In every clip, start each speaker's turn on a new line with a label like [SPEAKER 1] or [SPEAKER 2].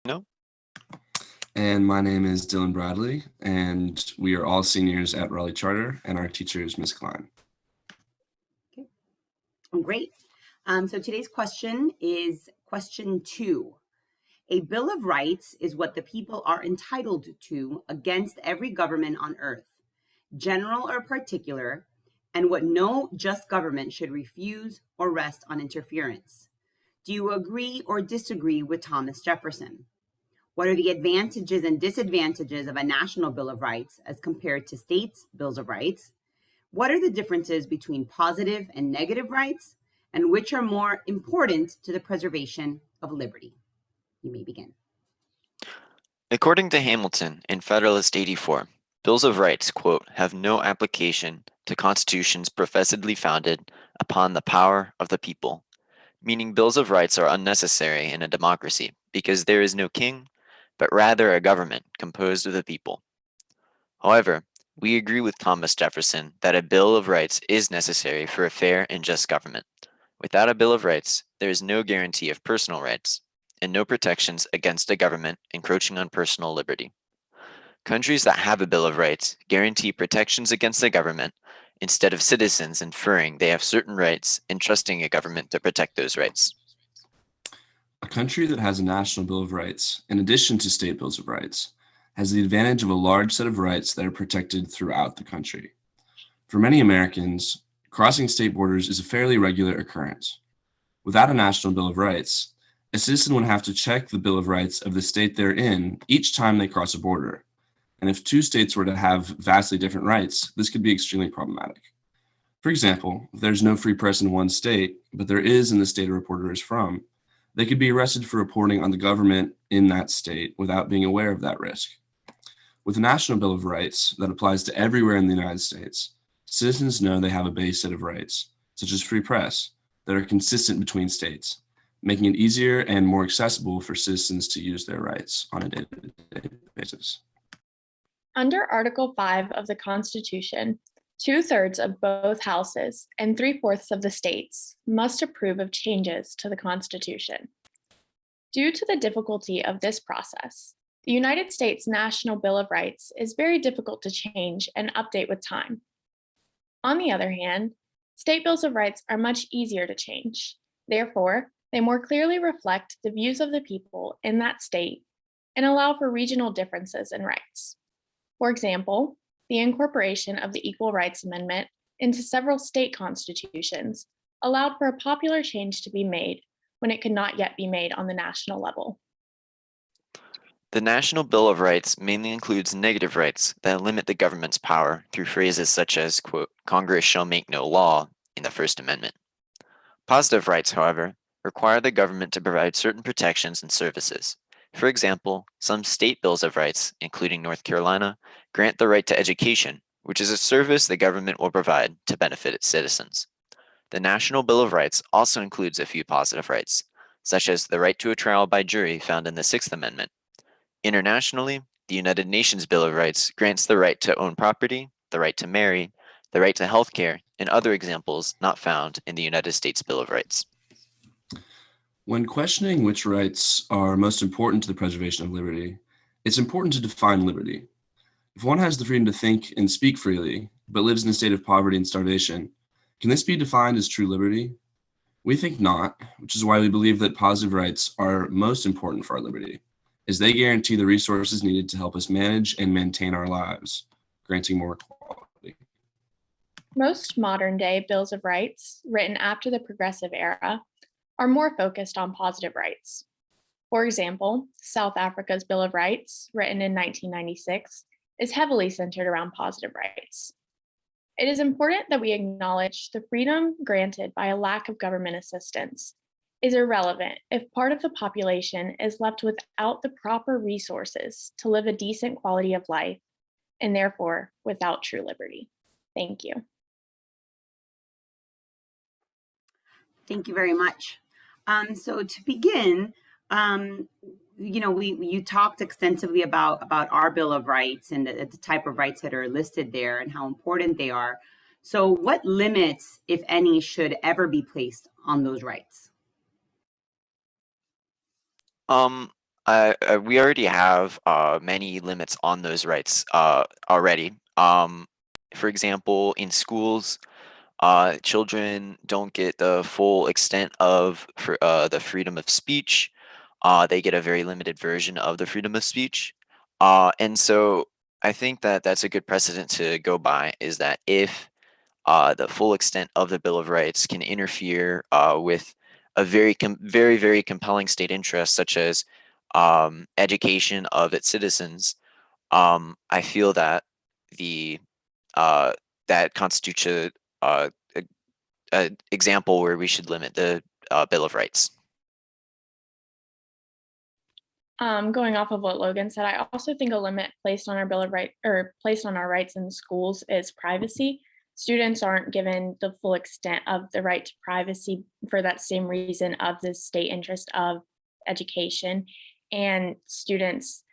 [SPEAKER 1] No?
[SPEAKER 2] And my name is Dylan Bradley, and we are all seniors at Raleigh Charter, and our teacher is Miss Klein.
[SPEAKER 3] Okay. Great. So today's question is question 2. A Bill of Rights is what the people are entitled to against every government on earth, general or particular, and what no just government should refuse or rest on interference. Do you agree or disagree with Thomas Jefferson? What are the advantages and disadvantages of a national Bill of Rights as compared to states' bills of rights? What are the differences between positive and negative rights, and which are more important to the preservation of liberty? You may begin.
[SPEAKER 1] According to Hamilton in Federalist 84, Bills of Rights, quote, have no application to constitutions professedly founded upon the power of the people, meaning Bills of Rights are unnecessary in a democracy because there is no king, but rather a government composed of the people. However, we agree with Thomas Jefferson that a Bill of Rights is necessary for a fair and just government. Without a Bill of Rights, there is no guarantee of personal rights, and no protections against a government encroaching on personal liberty. Countries that have a Bill of Rights guarantee protections against the government instead of citizens inferring they have certain rights and trusting a government to protect those rights.
[SPEAKER 2] A country that has a national Bill of Rights, in addition to state bills of rights, has the advantage of a large set of rights that are protected throughout the country. For many Americans, crossing state borders is a fairly regular occurrence. Without a national Bill of Rights, a citizen would have to check the Bill of Rights of the state they're in each time they cross a border. And if two states were to have vastly different rights, this could be extremely problematic. For example, if there's no free press in one state, but there is in the state a reporter is from, they could be arrested for reporting on the government in that state without being aware of that risk. With a national Bill of Rights that applies to everywhere in the United States, citizens know they have a base set of rights, such as free press, that are consistent between states, making it easier and more accessible for citizens to use their rights on a day-to-day basis.
[SPEAKER 4] Under Article 5 of the Constitution, 2/3 of both houses and 3/4 of the states must approve of changes to the Constitution. Due to the difficulty of this process, the United States National Bill of Rights is very difficult to change and update with time. On the other hand, state bills of rights are much easier to change. Therefore, they more clearly reflect the views of the people in that state and allow for regional differences in rights. For example, the incorporation of the Equal Rights Amendment into several state constitutions allowed for a popular change to be made when it could not yet be made on the national level.
[SPEAKER 1] The National Bill of Rights mainly includes negative rights that limit the government's power through phrases such as, quote, Congress shall make no law in the First Amendment. Positive rights, however, require the government to provide certain protections and services. For example, some state bills of rights, including North Carolina, grant the right to education, which is a service the government will provide to benefit its citizens. The National Bill of Rights also includes a few positive rights, such as the right to a trial by jury found in the Sixth Amendment. Internationally, the United Nations Bill of Rights grants the right to own property, the right to marry, the right to health care, and other examples not found in the United States Bill of Rights.
[SPEAKER 2] When questioning which rights are most important to the preservation of liberty, it's important to define liberty. If one has the freedom to think and speak freely, but lives in a state of poverty and starvation, can this be defined as true liberty? We think not, which is why we believe that positive rights are most important for our liberty, as they guarantee the resources needed to help us manage and maintain our lives, granting more equality.
[SPEAKER 4] Most modern-day bills of rights, written after the Progressive Era, are more focused on positive rights. For example, South Africa's Bill of Rights, written in 1996, is heavily centered around positive rights. It is important that we acknowledge the freedom granted by a lack of government assistance is irrelevant if part of the population is left without the proper resources to live a decent quality of life, and therefore without true liberty. Thank you.
[SPEAKER 3] Thank you very much. So to begin, you talked extensively about our Bill of Rights and the type of rights that are listed there and how important they are. So what limits, if any, should ever be placed on those rights?
[SPEAKER 1] We already have many limits on those rights already. For example, in schools, children don't get the full extent of the freedom of speech. They get a very limited version of the freedom of speech. And so I think that that's a good precedent to go by, is that if the full extent of the Bill of Rights can interfere with a very compelling state interest, such as education of its citizens, I feel that the uh, that constitutes a example where we should limit the Bill of Rights.
[SPEAKER 4] Going off of what Logan said, I also think a limit placed on our Bill of Rights, or placed on our rights in schools, is privacy. Students aren't given the full extent of the right to privacy for that same reason of the state interest of education. And students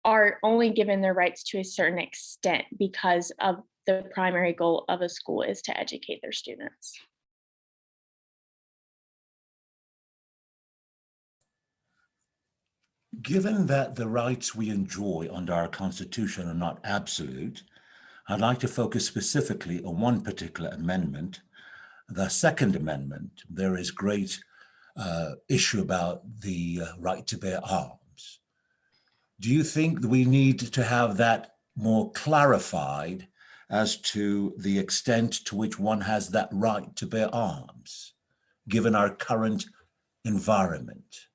[SPEAKER 4] are only given their rights to a certain extent because of the primary goal of a school is to educate their students.
[SPEAKER 5] Given that the rights we enjoy under our Constitution are not absolute, I'd like to focus specifically on one particular amendment, the Second Amendment. There is great issue about the right to bear arms. Do you think that we need to have that more clarified as to the extent to which one has that right to bear arms, given our current environment?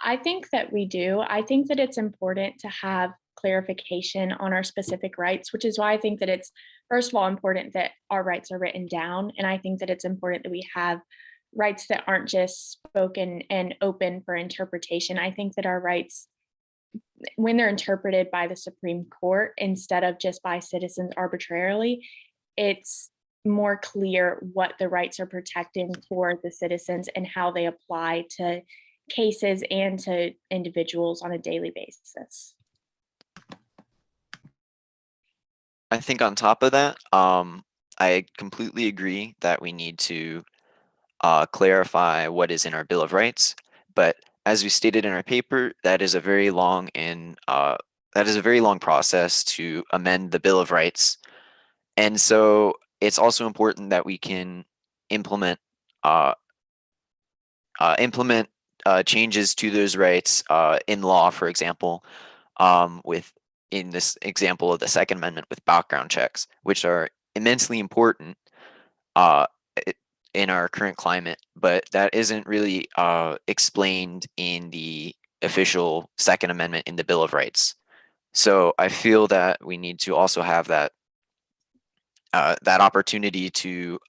[SPEAKER 4] I think that we do. I think that it's important to have clarification on our specific rights, which is why I think that it's, first of all, important that our rights are written down. And I think that it's important that we have rights that aren't just spoken and open for interpretation. I think that our rights, when they're interpreted by the Supreme Court instead of just by citizens arbitrarily, it's more clear what the rights are protecting for the citizens and how they apply to cases and to individuals on a daily basis.
[SPEAKER 1] I think on top of that, I completely agree that we need to clarify what is in our Bill of Rights. But as we stated in our paper, that is a very long process to amend the Bill of Rights. And so it's also important that we can implement uh, changes to those rights in law, for example, with in this example of the Second Amendment with background checks, which are immensely important uh, in our current climate, but that isn't really explained in the official Second Amendment in the Bill of Rights. So I feel that we need to also have that that opportunity to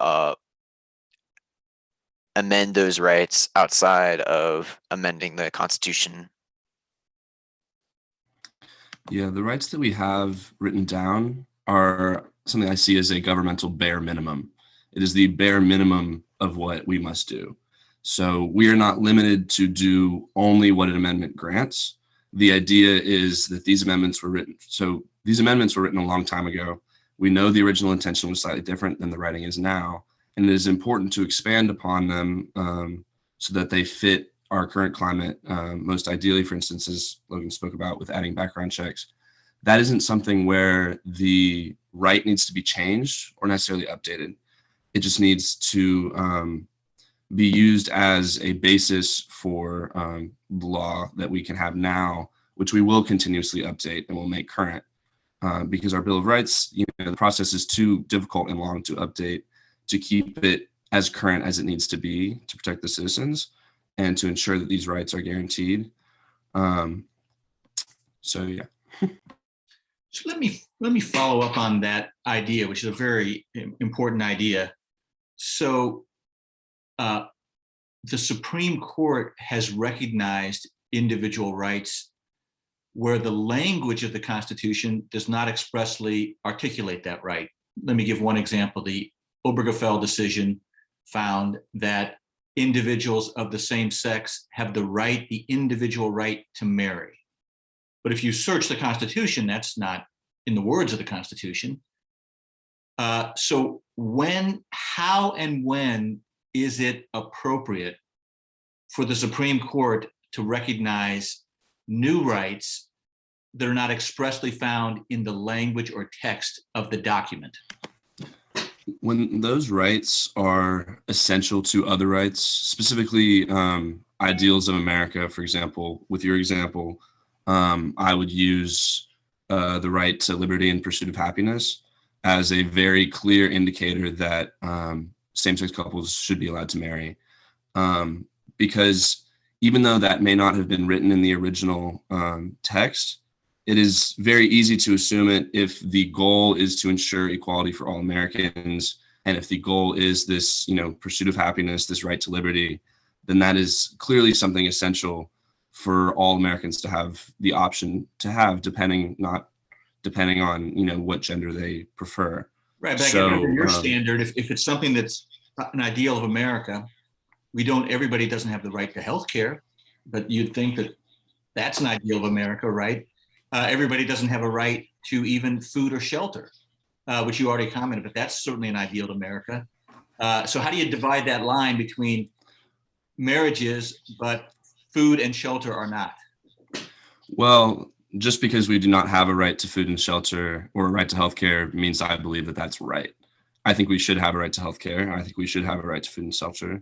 [SPEAKER 1] amend those rights outside of amending the Constitution.
[SPEAKER 2] Yeah, the rights that we have written down are something I see as a governmental bare minimum. It is the bare minimum of what we must do. So we are not limited to do only what an amendment grants. The idea is that these amendments were written. So these amendments were written a long time ago. We know the original intention was slightly different than the writing is now. And it is important to expand upon them so that they fit our current climate. Most ideally, for instance, as Logan spoke about with adding background checks, that isn't something where the right needs to be changed or necessarily updated. It just needs to be used as a basis for the law that we can have now, which we will continuously update and will make current. Because our Bill of Rights, the process is too difficult and long to update to keep it as current as it needs to be to protect the citizens and to ensure that these rights are guaranteed. So yeah.
[SPEAKER 6] So let me follow up on that idea, which is a very important idea. So the Supreme Court has recognized individual rights where the language of the Constitution does not expressly articulate that right. Let me give one example. The Obergefell decision found that individuals of the same sex have the individual right to marry. But if you search the Constitution, that's not in the words of the Constitution. So how and when is it appropriate for the Supreme Court to recognize new rights that are not expressly found in the language or text of the document?
[SPEAKER 2] When those rights are essential to other rights, specifically ideals of America, for example, with your example, I would use the right to liberty and pursuit of happiness as a very clear indicator that same-sex couples should be allowed to marry. Because even though that may not have been written in the original text, it is very easy to assume it if the goal is to ensure equality for all Americans, and if the goal is this, pursuit of happiness, this right to liberty, then that is clearly something essential for all Americans to have the option to have, depending on what gender they prefer.
[SPEAKER 6] Right, but again, under your standard, if it's something that's an ideal of America, everybody doesn't have the right to health care, but you'd think that that's an ideal of America, right? Everybody doesn't have a right to even food or shelter, which you already commented, but that's certainly an ideal to America. So how do you divide that line between marriages, but food and shelter are not?
[SPEAKER 2] Well, just because we do not have a right to food and shelter or a right to healthcare means I believe that that's right. I think we should have a right to healthcare. I think we should have a right to food and shelter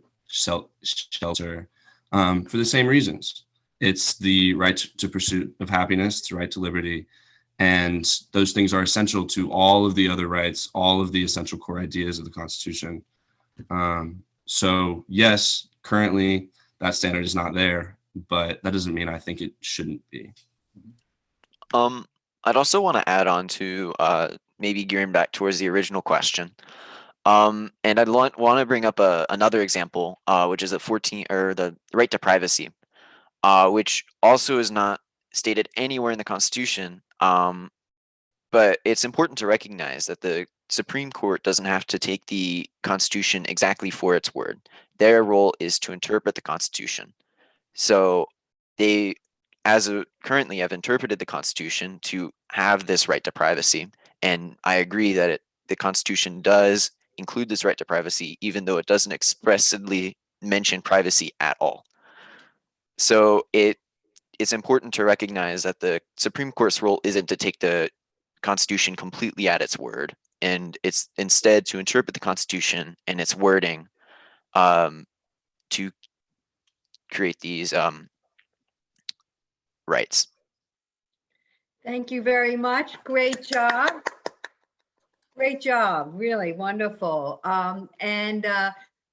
[SPEAKER 2] for the same reasons. It's the right to pursuit of happiness, the right to liberty, and those things are essential to all of the other rights, all of the essential core ideas of the Constitution. So yes, currently that standard is not there, but that doesn't mean I think it shouldn't be.
[SPEAKER 1] I'd also want to add on to maybe gearing back towards the original question. And I'd want to bring up another example, which is the right to privacy, which also is not stated anywhere in the Constitution. But it's important to recognize that the Supreme Court doesn't have to take the Constitution exactly for its word. Their role is to interpret the Constitution. So they, currently, have interpreted the Constitution to have this right to privacy. And I agree that the Constitution does include this right to privacy, even though it doesn't expressly mention privacy at all. So it's important to recognize that the Supreme Court's role isn't to take the Constitution completely at its word, and it's instead to interpret the Constitution and its wording to create these rights.
[SPEAKER 7] Thank you very much. Great job. Great job. Really wonderful. And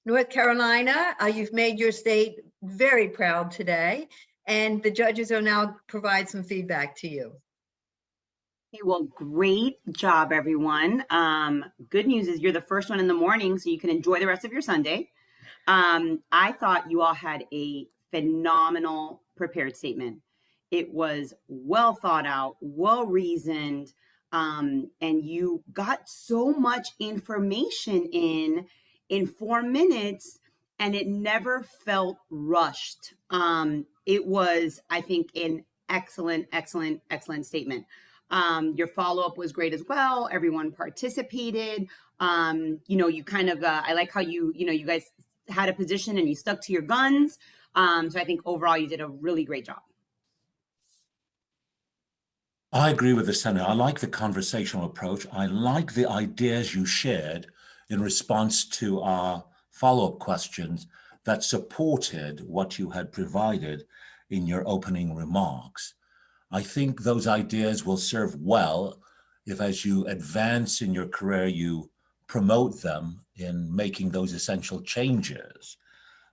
[SPEAKER 7] North Carolina, you've made your state very proud today, and the judges will now provide some feedback to you.
[SPEAKER 3] Okay, well, great job, everyone. Good news is you're the first one in the morning, so you can enjoy the rest of your Sunday. I thought you all had a phenomenal prepared statement. It was well thought out, well reasoned, and you got so much information in 4 minutes, and it never felt rushed. It was, I think, an excellent statement. Your follow-up was great as well. Everyone participated. You kind of, I like how you guys had a position and you stuck to your guns. So I think overall you did a really great job.
[SPEAKER 5] I agree with the Senator. I like the conversational approach. I like the ideas you shared in response to our follow-up questions that supported what you had provided in your opening remarks. I think those ideas will serve well if, as you advance in your career, you promote them in making those essential changes.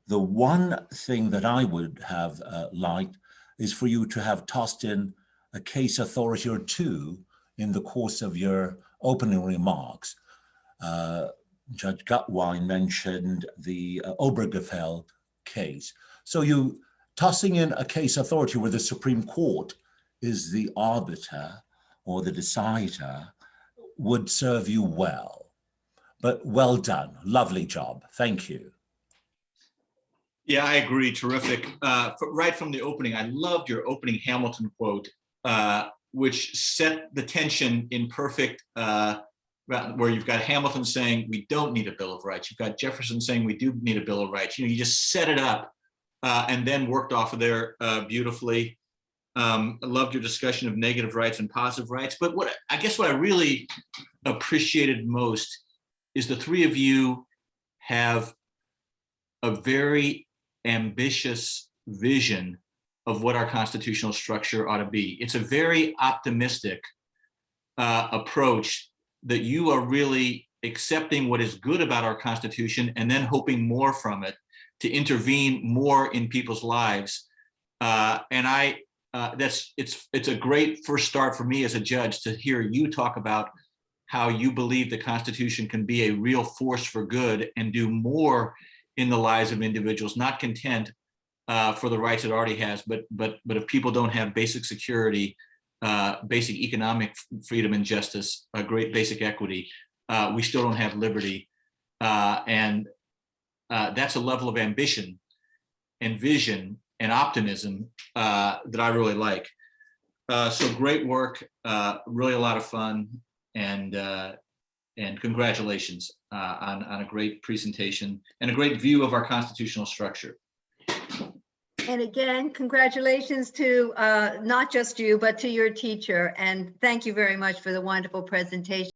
[SPEAKER 5] The one thing that I would have liked is for you to have tossed in a case authority or two in the course of your opening remarks. Judge Gutwein mentioned the Obergefell case. So you tossing in a case authority where the Supreme Court is the arbiter or the decider would serve you well. But well done, lovely job, thank you.
[SPEAKER 6] Yeah, I agree, terrific. Right from the opening, I loved your opening Hamilton quote, which set the tension in perfect where you've got Hamilton saying we don't need a Bill of Rights. You've got Jefferson saying we do need a Bill of Rights. You just set it up and then worked off of there beautifully. I loved your discussion of negative rights and positive rights. But what I really appreciated most is the three of you have a very ambitious vision of what our constitutional structure ought to be. It's a very optimistic approach that you are really accepting what is good about our Constitution and then hoping more from it to intervene more in people's lives. It's a great first start for me as a judge to hear you talk about how you believe the Constitution can be a real force for good and do more in the lives of individuals, not content for the rights it already has, but if people don't have basic security, basic economic freedom and justice, a great basic equity, we still don't have liberty. And that's a level of ambition and vision and optimism that I really like. So great work, really a lot of fun, and congratulations on a great presentation and a great view of our constitutional structure.
[SPEAKER 7] And again, congratulations to not just you, but to your teacher. And thank you very much for the wonderful presentation.